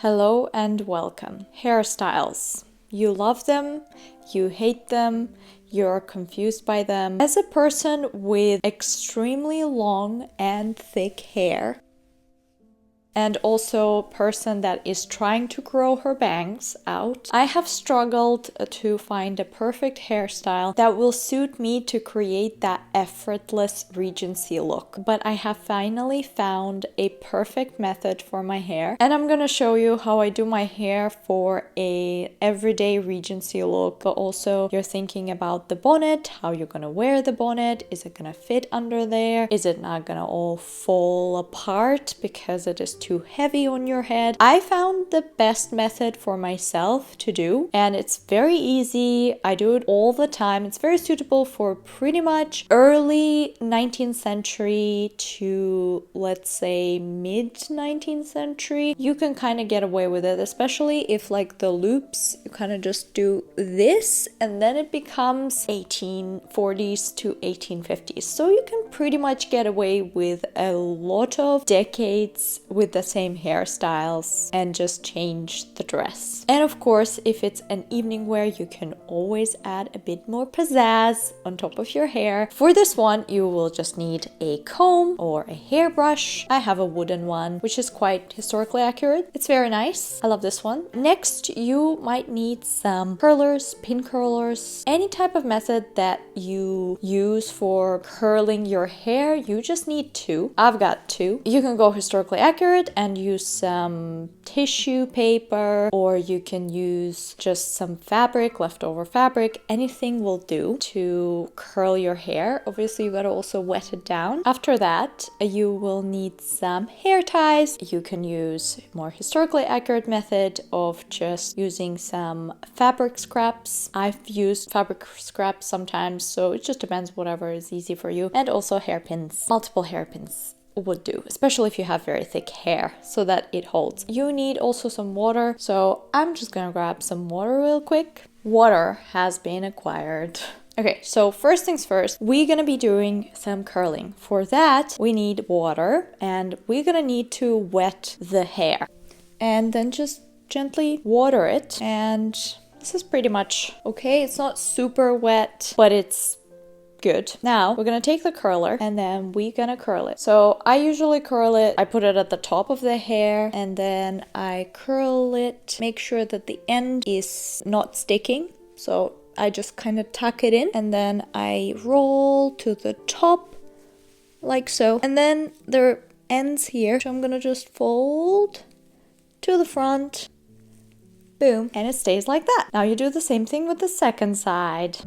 Hello and welcome. Hairstyles. You love them, you hate them, you're confused by them. As a person with extremely long and thick hair, and also a person that is trying to grow her bangs out, I have struggled to find a perfect hairstyle that will suit me to create that effortless Regency look. But I have finally found a perfect method for my hair, and I'm gonna show you how I do my hair for a everyday Regency look. But also you're thinking about the bonnet, how you're gonna wear the bonnet, is it gonna fit under there, is it not gonna all fall apart because it is too heavy on your head. I found the best method for myself to do, and it's very easy. I do it all the time. It's very suitable for pretty much early 19th century to, let's say, mid 19th century. You can kind of get away with it, especially if like the loops, you kind of just do this and then it becomes 1840s to 1850s. So you can pretty much get away with a lot of decades with the same hairstyles and just change the dress. And of course, if it's an evening wear, you can always add a bit more pizzazz on top of your hair. For this one, you will just need a comb or a hairbrush. I have a wooden one, which is quite historically accurate. It's very nice. I love this one. Next, you might need some curlers, pin curlers, any type of method that you use for curling your hair. You just need two. I've got two. You can go historically accurate and use some tissue paper, or you can use just some fabric, leftover fabric. Anything will do to curl your hair. Obviously, you gotta also wet it down. After that, you will need some hair ties. You can use more historically accurate method of just using some fabric scraps. I've used fabric scraps sometimes, so it just depends, whatever is easy for you. And also hairpins, multiple hairpins would do, especially if you have very thick hair, so that it holds. You need also some water, so I'm just gonna grab some water real quick. Water has been acquired. Okay, so first things first, we're gonna be doing some curling. For that, we need water, and we're gonna need to wet the hair. And then just gently water it, and this is pretty much okay. It's not super wet, but it's good. Now we're gonna take the curler and then we're gonna curl it. So I usually curl it, I put it at the top of the hair and then I curl it, make sure that the end is not sticking. So I just kind of tuck it in and then I roll to the top like so. And then there ends here. So I'm gonna just fold to the front, boom, and it stays like that. Now you do the same thing with the second side.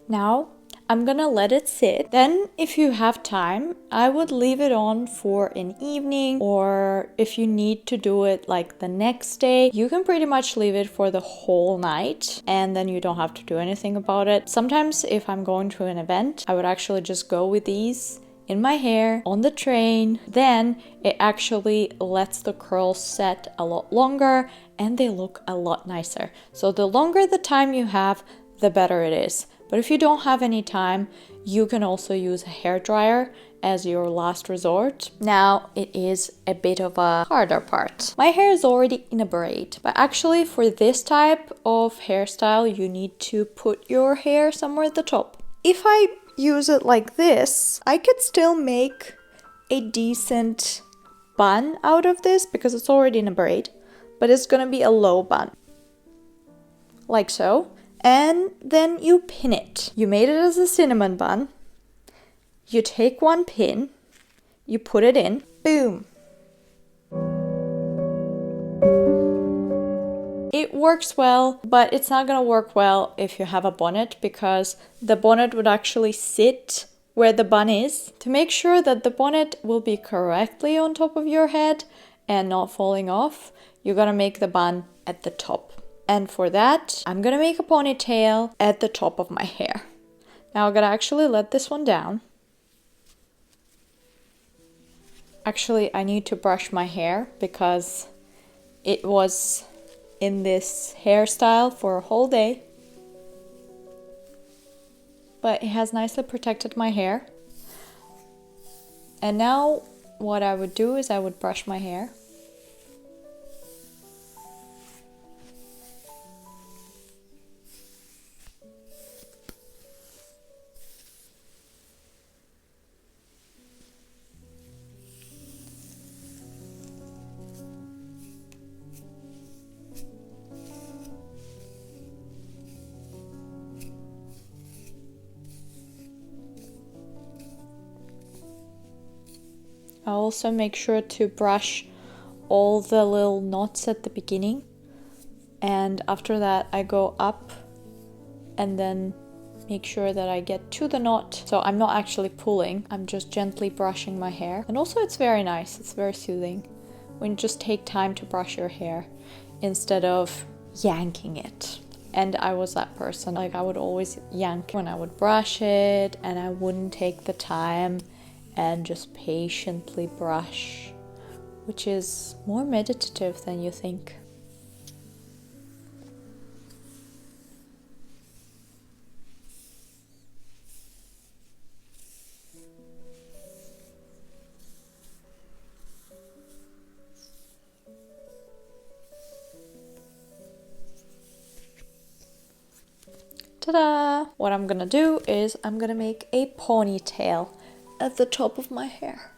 Now, I'm gonna let it sit. Then, if you have time, I would leave it on for an evening, or if you need to do it like the next day, you can pretty much leave it for the whole night and then you don't have to do anything about it. Sometimes if I'm going to an event, I would actually just go with these in my hair on the train. Then it actually lets the curls set a lot longer and they look a lot nicer. So the longer the time you have, the better it is. But if you don't have any time, you can also use a hairdryer as your last resort. Now, it is a bit of a harder part. My hair is already in a braid, but actually for this type of hairstyle, you need to put your hair somewhere at the top. If I use it like this, I could still make a decent bun out of this because it's already in a braid, but it's gonna be a low bun, like so. And then you pin it. You made it as a cinnamon bun. You take one pin, you put it in, boom. It works well, but it's not gonna work well if you have a bonnet because the bonnet would actually sit where the bun is. To make sure that the bonnet will be correctly on top of your head and not falling off, you gotta make the bun at the top. And for that, I'm gonna make a ponytail at the top of my hair. Now I'm gonna actually let this one down. Actually, I need to brush my hair because it was in this hairstyle for a whole day. But it has nicely protected my hair. And now what I would do is I would brush my hair. I also make sure to brush all the little knots at the beginning, and after that I go up and then make sure that I get to the knot. So I'm not actually pulling, I'm just gently brushing my hair. And also it's very nice, it's very soothing when you just take time to brush your hair instead of yanking it. And I was that person, like I would always yank when I would brush it, and I wouldn't take the time and just patiently brush, which is more meditative than you think. Ta-da! What I'm gonna do is I'm gonna make a ponytail at the top of my hair.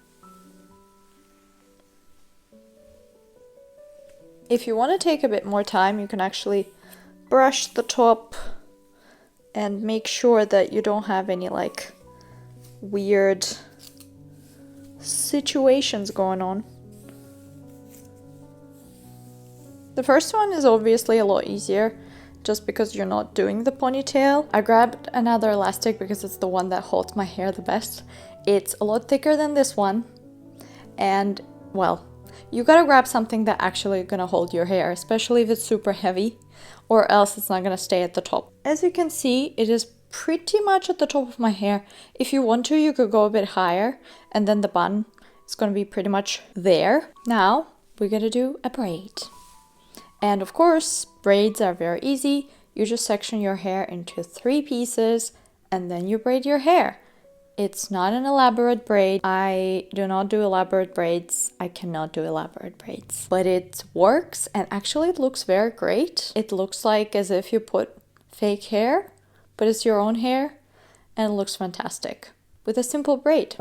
If you want to take a bit more time, you can actually brush the top and make sure that you don't have any like weird situations going on. The first one is obviously a lot easier just because you're not doing the ponytail. I grabbed another elastic because it's the one that holds my hair the best. It's a lot thicker than this one, and well, you gotta grab something that actually gonna hold your hair, especially if it's super heavy, or else it's not gonna stay at the top. As you can see, it is pretty much at the top of my hair. If you want to, you could go a bit higher, and then the bun is gonna be pretty much there. Now, we're gonna do a braid. And of course, braids are very easy. You just section your hair into 3 pieces, and then you braid your hair. It's not an elaborate braid. I do not do elaborate braids. I cannot do elaborate braids. But it works, and actually it looks very great. It looks like as if you put fake hair, but it's your own hair, and it looks fantastic with a simple braid.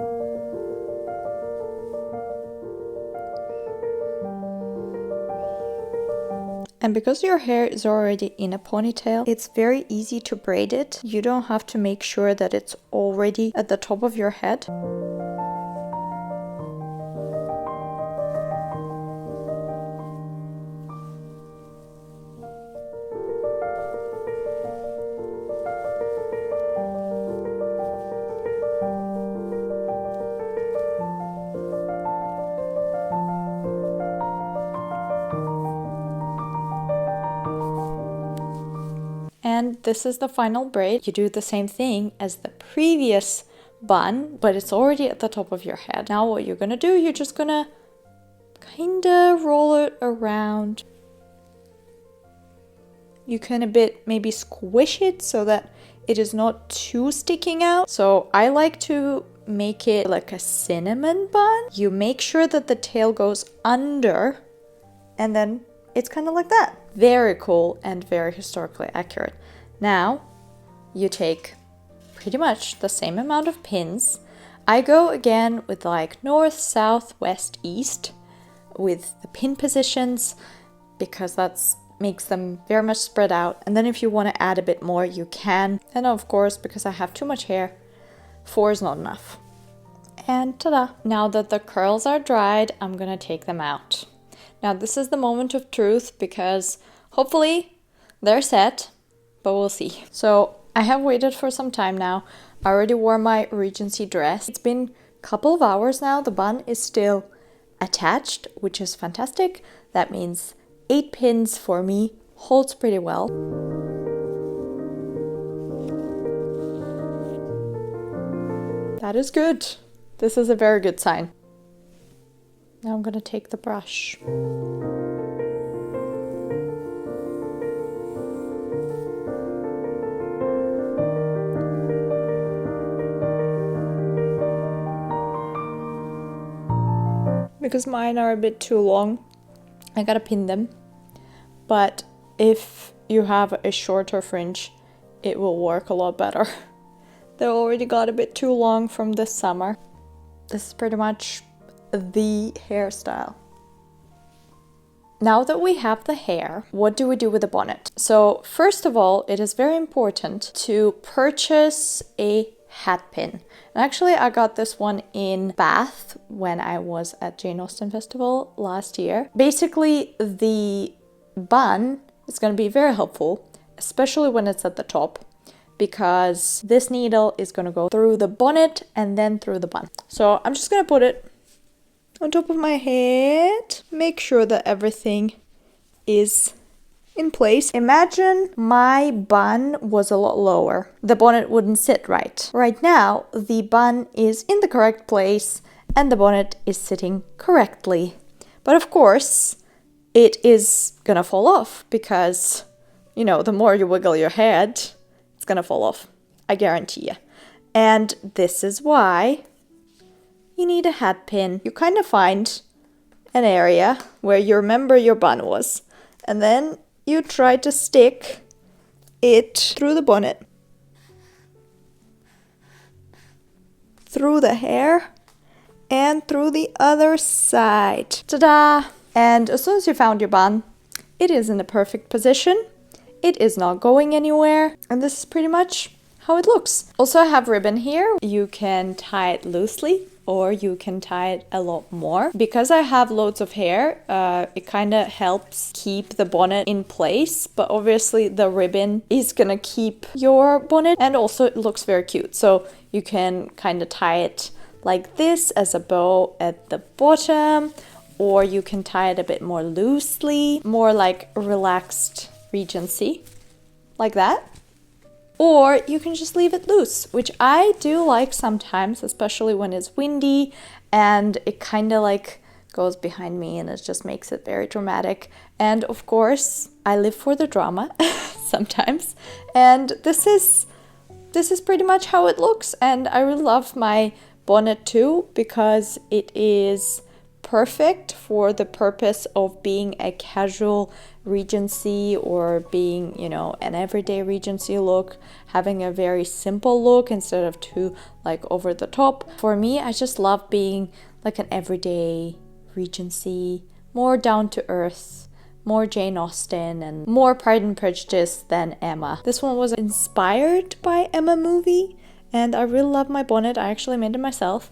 And because your hair is already in a ponytail, it's very easy to braid it. You don't have to make sure that it's already at the top of your head. And this is the final braid. You do the same thing as the previous bun, but it's already at the top of your head. Now what you're gonna do, you're just gonna kinda roll it around. You can a bit maybe squish it so that it is not too sticking out. So I like to make it like a cinnamon bun. You make sure that the tail goes under, and then it's kind of like that. Very cool and very historically accurate. Now you take pretty much the same amount of pins. I go again with like north, south, west, east with the pin positions because that's makes them very much spread out. And then if you want to add a bit more, you can. And of course, because I have too much hair, 4 is not enough. And ta-da! Now that the curls are dried, I'm gonna take them out. Now this is the moment of truth because hopefully they're set, but we'll see. So I have waited for some time now. I already wore my Regency dress. It's been a couple of hours now. The bun is still attached, which is fantastic. That means 8 pins for me holds pretty well. That is good. This is a very good sign. Now I'm gonna take the brush. because mine are a bit too long. I gotta pin them. But if you have a shorter fringe, it will work a lot better. They already got a bit too long from this summer. This is pretty much the hairstyle. Now that we have the hair, what do we do with the bonnet? So first of all, it is very important to purchase a hat pin. And actually, I got this one in Bath when I was at Jane Austen Festival last year. Basically, the bun is going to be very helpful, especially when it's at the top, because this needle is going to go through the bonnet and then through the bun. So I'm just going to put it on top of my head, make sure that everything is in place. Imagine my bun was a lot lower. The bonnet wouldn't sit right. Right now, the bun is in the correct place and the bonnet is sitting correctly. But of course, it is gonna fall off because, you know, the more you wiggle your head, it's gonna fall off. I guarantee you. And this is why you need a hat pin. You kind of find an area where you remember your bun was, and then you try to stick it through the bonnet, through the hair, and through the other side. Ta-da! And as soon as you found your bun, it is in the perfect position. It is not going anywhere, and this is pretty much how it looks. Also, I have ribbon here. You can tie it loosely, or you can tie it a lot more. Because I have loads of hair, it kind of helps keep the bonnet in place, but obviously the ribbon is gonna keep your bonnet, and also it looks very cute. So you can kind of tie it like this as a bow at the bottom, or you can tie it a bit more loosely, more like relaxed Regency, like that. Or you can just leave it loose, which I do like sometimes, especially when it's windy and it kind of like goes behind me and it just makes it very dramatic. And of course, I live for the drama sometimes. And this is pretty much how it looks. And I really love my bonnet too, because it is perfect for the purpose of being a casual Regency or being, you know, an everyday Regency look, having a very simple look instead of too like over the top. For me, I just love being like an everyday Regency, more down to earth, more Jane Austen and more Pride and Prejudice than Emma. This one was inspired by Emma movie, and I really love my bonnet. I actually made it myself.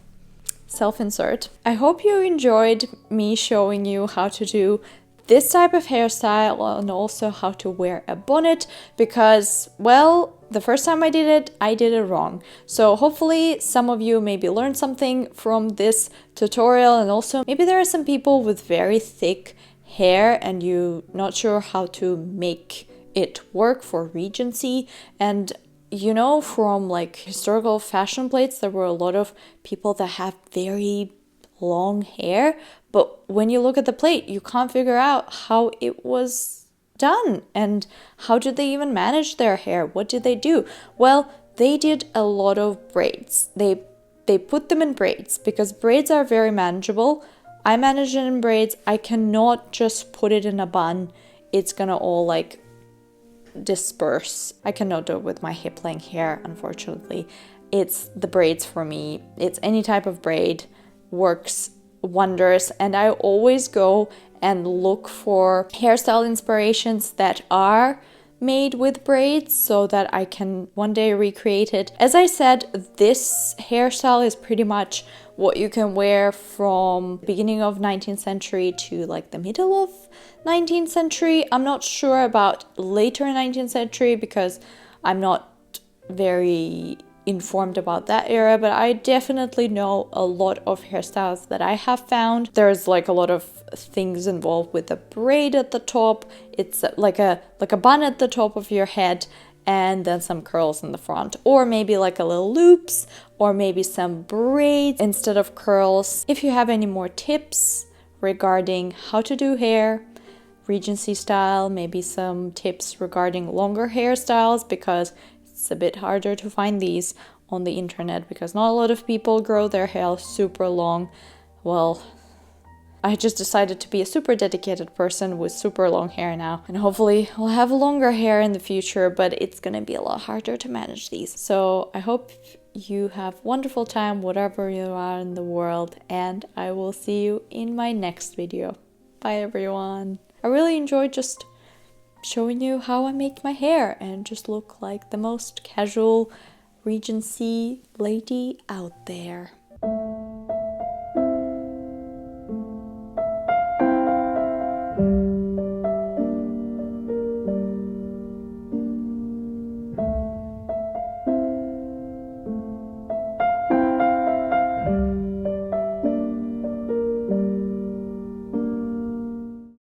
Self-insert. I hope you enjoyed me showing you how to do this type of hairstyle and also how to wear a bonnet, because, well, the first time I did it wrong. So hopefully some of you maybe learned something from this tutorial, and also maybe there are some people with very thick hair and you're not sure how to make it work for Regency. And you know, from like historical fashion plates, there were a lot of people that have very long hair, but when you look at the plate, you can't figure out how it was done and how did they even manage their hair? What did they do? Well, they did a lot of braids. They put them in braids because braids are very manageable. I manage it in braids. I cannot just put it in a bun. It's gonna all like disperse. I cannot do it with my hip length hair, unfortunately. It's the braids for me. It's any type of braid works wonders, and I always go and look for hairstyle inspirations that are made with braids so that I can one day recreate it. As I said, this hairstyle is pretty much what you can wear from beginning of 19th century to like the middle of 19th century. I'm not sure about later 19th century because I'm not very informed about that era, but I definitely know a lot of hairstyles that I have found. There's like a lot of things involved with a braid at the top. It's like a bun at the top of your head, and then some curls in the front, or maybe like a little loops, or maybe some braids instead of curls. If you have any more tips regarding how to do hair, Regency style, maybe some tips regarding longer hairstyles, because it's a bit harder to find these on the internet because not a lot of people grow their hair super long. Well, I just decided to be a super dedicated person with super long hair now. And hopefully I'll have longer hair in the future, but it's gonna be a lot harder to manage these. So I hope you have wonderful time whatever you are in the world, and I will see you in my next video. Bye everyone. I really enjoyed just showing you how I make my hair and just look like the most casual Regency lady out there.